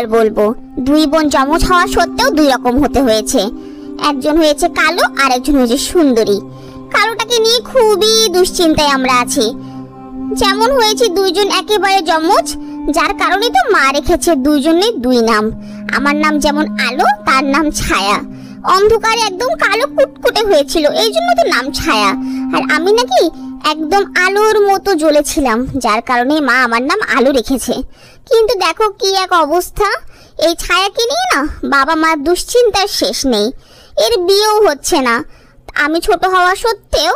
আর বলবো, দুই বোন যমজ হওয়া সত্ত্বেও দুই রকম হতে হয়েছে। একজন হয়েছে কালো আর একজন হয়েছে সুন্দরী। কালোটাকে নিয়ে খুবই দুশ্চিন্তায় আমরা আছি। যেমন হয়েছে দুইজন একেবারে যমজ, যার কারণে তো মা রেখেছে দুইজনের দুই নাম। আমার নাম যেমন আলো, তার নাম ছায়া। অন্ধকারে একদম কালো কুটকুটে হয়েছিল, এই জন্য তো নাম ছায়া। আর আমি নাকি একদম আলোর মতো জ্বলেছিলাম, যার কারণে মা আমার নাম আলো রেখেছে। কিন্তু দেখো কি এক অবস্থা, এই ছায়াকে নিয়ে না বাবা মার দুশ্চিন্তার শেষ নেই। এর বিয়েও হচ্ছে না। আমি ছোট হওয়া সত্ত্বেও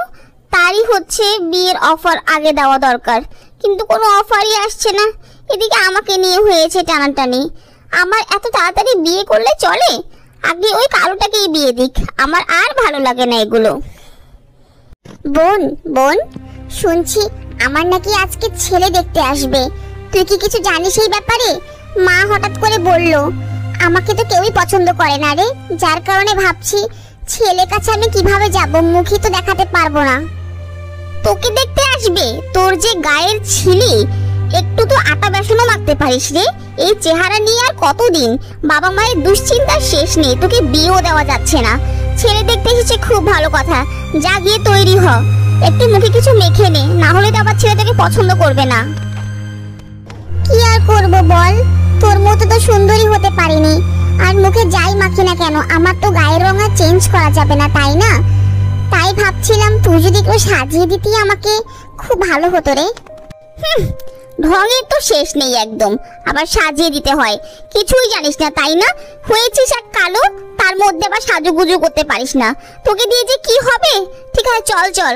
তারই হচ্ছে বিয়ের অফার আগে দেওয়া দরকার, কিন্তু কোনো অফারই আসছে না। এদিকে আমাকে নিয়ে হয়েছে টানাটানি। আমার এত তাড়াতাড়ি বিয়ে করলে চলে? আগে ওই কালোটাকেই বিয়ে দিক, আমার আর ভালো লাগে না এগুলো। বোন বোন, শুনছি আমার নাকি আজকে ছেলে দেখতে আসবে। তুই কি কিছু জানিস এই ব্যাপারে? মা হঠাৎ করে বলল। আমাকে তো কেউই পছন্দ করে না রে, যার কারণে ভাবছি ছেলে কাছে আমি কিভাবে যাব, মুখই তো দেখাতে পারবো না। তোকে দেখতে আসবে? তোর যে গায়ের ছিলি, একটু তো আটা বেসনও মাখতে পারিস রে। এই চেহারা নিয়ে আর কতদিন? বাবা মায়ের দুশ্চিন্তার শেষ নেই, তোকে বিয়েও দেওয়া যাচ্ছে না। ছেলে দেখতে এসেছে খুব ভালো কথা, যা গিয়ে তৈরি হ, একটু মুখে কিছু মেখে নে, না হলে তো আবার ছেলে তোকে পছন্দ করবে না। কি আর করবো বল, তোর মতো তো সুন্দরী হতে পারিনি। আর মুখে যাই মাখি না কেন, আমার তো গায়ের রং আর চেঞ্জ করা যাবে না, তাই না? তাই ভাবছিলাম তুই যদি কেউ সাজিয়ে দিতি আমাকে, খুব ভালো হতো রে। ঢঙের তো শেষ নেই একদম, আবার সাজিয়ে দিতে হয়। কিছুই জানিস না তাই না? হয়েছিস এক কালো, তার মধ্যে আবার সাজুগুজু করতে পারিস না। তোকে দিয়ে যে কি হবে? ঠিক আছে চল চল।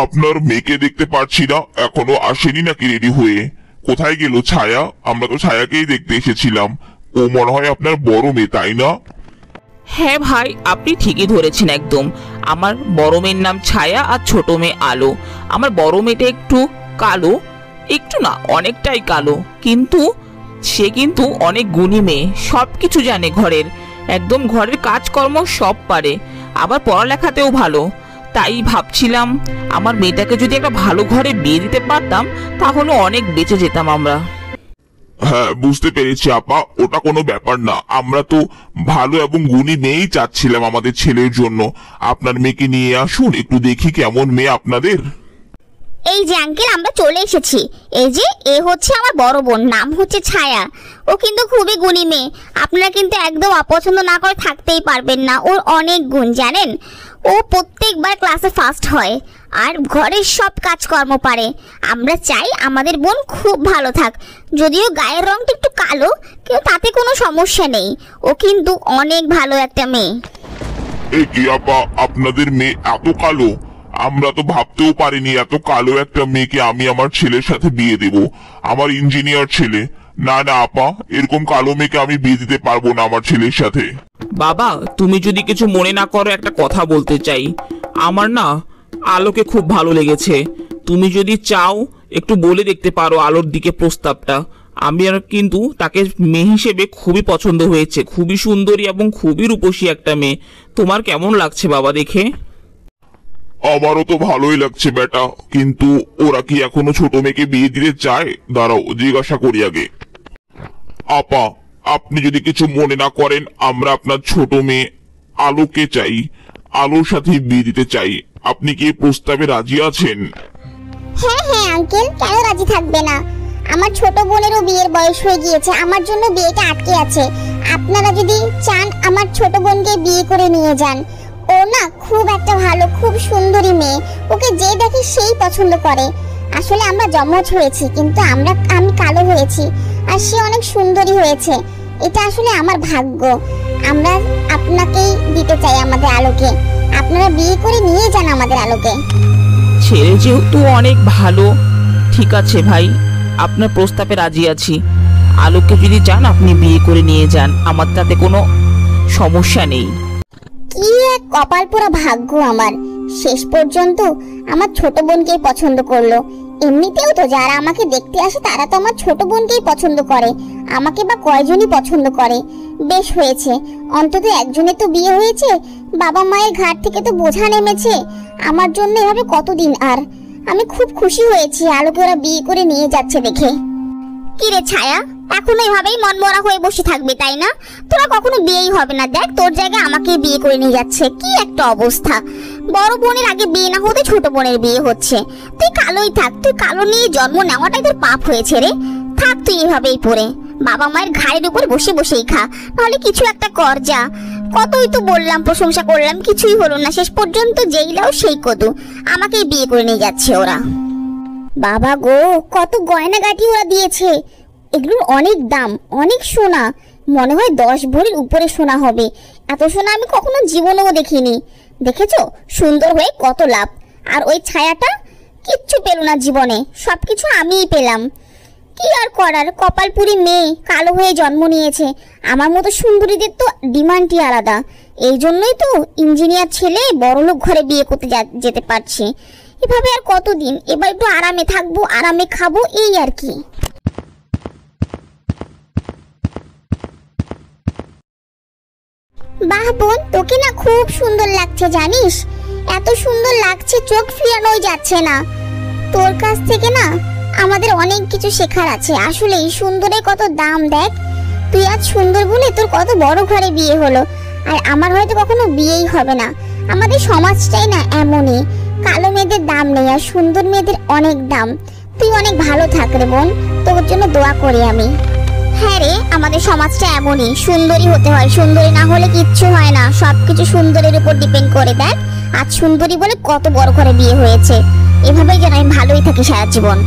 আপনার মেয়েকে দেখতে পাচ্ছি না, এখনো আসেনি নাকি রেডি হয়ে? কোথায় গেল ছায়া? আমরা তো ছায়াকেই দেখতে এসেছিলাম। ও মনে হয় আপনার বড় মেয়ে, তাই না? হ্যাঁ ভাই, আপনি ঠিকই ধরেছেন একদম। আমার বড় মেয়ের নাম ছায়া আর ছোট মেয়ে আলো। আমার বড় মেয়েটা একটু কালো, একটু না অনেকটাই কালো, কিন্তু সে কিন্তু অনেক গুণী মেয়ে, সব কিছু জানে ঘরের, একদম ঘরের কাজকর্ম সব পারে, আবার পড়ালেখাতেও ভালো। তাই ভাবছিলাম আমার মেয়েটাকে যদি একটা ভালো ঘরে বিয়ে দিতে পারতাম, তাহলে অনেক বেঁচে যেতাম আমরা। হ্যাঁ বুঝতে পেরেছি আপা, ওটা কোনো ব্যাপার না। আমরা তো ভালো এবং গুণী মেয়েই চাচ্ছিলাম আমাদের ছেলের জন্য। আপনার মেয়েকে নিয়ে আসুন, একটু দেখি কেমন মেয়ে আপনাদের। এই যে আঙ্কেল, আমরা চলে এসেছি। এই যে এ হচ্ছে আমার বড় বোন, নাম হচ্ছে ছায়া। ও কিন্তু খুবই গুণী মেয়ে, আপনারা কিন্তু একদম অপছন্দ না করে থাকতেই পারবেন না। ওর অনেক গুণ জানেন। ও প্রত্যেকবার ক্লাসে ফার্স্ট হয় আর ঘরের সব কাজকর্ম পারে। আমরা চাই আমাদের বোন খুব ভালো থাক। যদিও গায়ের রংটা একটু কালো, কিন্তু তাতে কোনো সমস্যা নেই। ও কিন্তু অনেক ভালো একটা মেয়ে। এই কি আপা, আপনাদের মেয়ে এত কালো? আমরা তো ভাবতেও পারিনি এত কালো একটা মেয়েকে আমি আমার ছেলের সাথে বিয়ে দেব। আমার ইঞ্জিনিয়ার ছেলে। না না আপা, এরকম কালো মেয়েকে আমি বিয়ে দিতে পারবো না আমার ছেলের সাথে। বাবা, তুমি যদি কিছু মনে না করো, একটা কথা বলতে চাই। আমার না আলোকে খুব ভালো লেগেছে। তুমি যদি চাও একটু বলে দেখতে পারো আলোর দিকে প্রস্তাবটা। আমি আর কিন্তু তাকে মেয়ে হিসেবে খুবই পছন্দ হয়েছে, খুবই সুন্দরী এবং খুবই রূপসী একটা মেয়ে। তোমার কেমন লাগছে বাবা দেখে? আমারও তো ভালোই লাগছে বেটা, কিন্তু ওরা কি এখনো ছোট মেয়েকে বিয়ে দিতে চায়? দাঁড়াও জিজ্ঞাসা করি আগে। আপা, আপনি যদি কিছু মনে না করেন, আমরা আপনার ছোট মেয়ে আলোকে চাই, আলোর সাথে বিয়ে দিতে চাই। আপনি কি এই প্রস্তাবে রাজি আছেন? হ্যাঁ হ্যাঁ আঙ্কেল, কেন রাজি থাকবে না? আমার ছোট বোনেরও বিয়ের বয়স হয়ে গিয়েছে, আমার জন্য বিয়েটা আটকে আছে। আপনারা যদি চান আমার ছোট বোনকে বিয়ে করে নিয়ে যান। ও না খুব একটা ভালো, খুব সুন্দরী মেয়ে, ওকে যে দেখে সেই পছন্দ করে। আসলে আমরা যমজ হয়েছি, কিন্তু আমি কালো হয়েছি আর সে অনেক সুন্দরী হয়েছে। এটা আসলে আমার ভাগ্য। আমরা আপনাকেই দিতে চাই আমাদের আলোকে। আপনারা বিয়ে করে নিয়ে যান আমাদের আলোকে। ছেলে যেহেতু অনেক ভালো, ঠিক আছে ভাই, আপনার প্রস্তাবে রাজি আছি। আলোকে যদি চান আপনি বিয়ে করে নিয়ে যান, আমার তাতে কোনো সমস্যা নেই। কি এক কপাল পোড়া ভাগ্য আমার, শেষ পর্যন্ত আমার ছোট বোনকেই পছন্দ করলো। এমনিতেও তো যারা আমাকে দেখতে আসে তারা তো আমার ছোট বোনকেই পছন্দ করে, আমাকে বা কয়জনই পছন্দ করে। বেশ হয়েছে, অন্তত একজনের তো বিয়ে হয়েছে, বাবা মায়ের ঘাট থেকে তো বোঝা নেমেছে। আমার জন্য এভাবে কতদিন আর। আমি খুব খুশি হয়েছি আলোকে ওরা বিয়ে করে নিয়ে যাচ্ছে দেখে। কি রে ছায়া, এখন এইভাবেই মন মরা হয়ে বসে থাকবে তাই না? তোরা কখনো বিয়েই হবে না। দেখ তোর জায়গায় আমাকে বিয়ে করে নিয়ে যাচ্ছে, কি একটা অবস্থা। বড় বোনের আগে বিয়ে না হতে ছোট বোনের বিয়ে হচ্ছে। তুই কালোই থাক, তুই কালো নিয়ে জন্ম নেওয়াটাই তোর পাপ হয়েছে রে। থাক তুই এভাবেই পড়ে, বাবা মায়ের ঘাড়ের উপর বসে বসেই খা, নাহলে কিছু একটা কর যা। কতই তো বললাম, প্রশংসা করলাম, কিছুই হলো না। শেষ পর্যন্ত যেই লাও সেই কদু, আমাকেই বিয়ে করে নিয়ে যাচ্ছে ওরা। বাবা গো, কত গয়নাগাটি ওরা দিয়েছে, এগুলোর অনেক দাম, অনেক সোনা, মনে হয় 10 ভরির উপরে সোনা হবে। এত সোনা আমি কখনো জীবনেও দেখিনি। দেখেছো, সুন্দর হয়ে কত লাভ। আর ওই ছায়াটা কিচ্ছু পেল না জীবনে, সবকিছু আমিই পেলাম। কি আর করার, কপালপুরি মেয়ে, কালো হয়ে জন্ম নিয়েছে। আমার মতো সুন্দরীদের তো ডিমান্ডই আলাদা। এই জন্যই তো ইঞ্জিনিয়ার ছেলে বড়লোক ঘরে বিয়ে করতে যেতে পারছে। এভাবে আর কতদিন, এবার একটু আরামে থাকবো, আরামে খাবো, এই আর কি। বাহ বোন, তোকে না খুব সুন্দর লাগছে জানিস, এত সুন্দর লাগছে চোখ ফিরানোই যাচ্ছে না। তোর কাছ থেকে না আমাদের অনেক কিছু শেখার আছে। আসলে এই সুন্দরের কত দাম দেখ। তুই আজ সুন্দর বলে তোর কত বড় ঘরে বিয়ে হলো, আর আমার হয়তো কখনো বিয়েই হবে না। আমাদের সমাজটাই না এমনই, কালো মেয়েদের দাম নেই আর সুন্দর মেয়েদের অনেক দাম। তুই অনেক ভালো থাক রে বোন, তোর জন্য দোয়া করি আমি। হ্যাঁ রে, আমাদের সমাজটা এমনই, সুন্দরী হতে হয়, সুন্দরী না হলে কিচ্ছু হয় না। সবকিছু সুন্দরের উপর ডিপেন্ড করে। দেখ আজ সুন্দরী বলে কত বড় ঘরে বিয়ে হয়েছে। এভাবেই যেন আমি ভালোই থাকি সারা জীবন।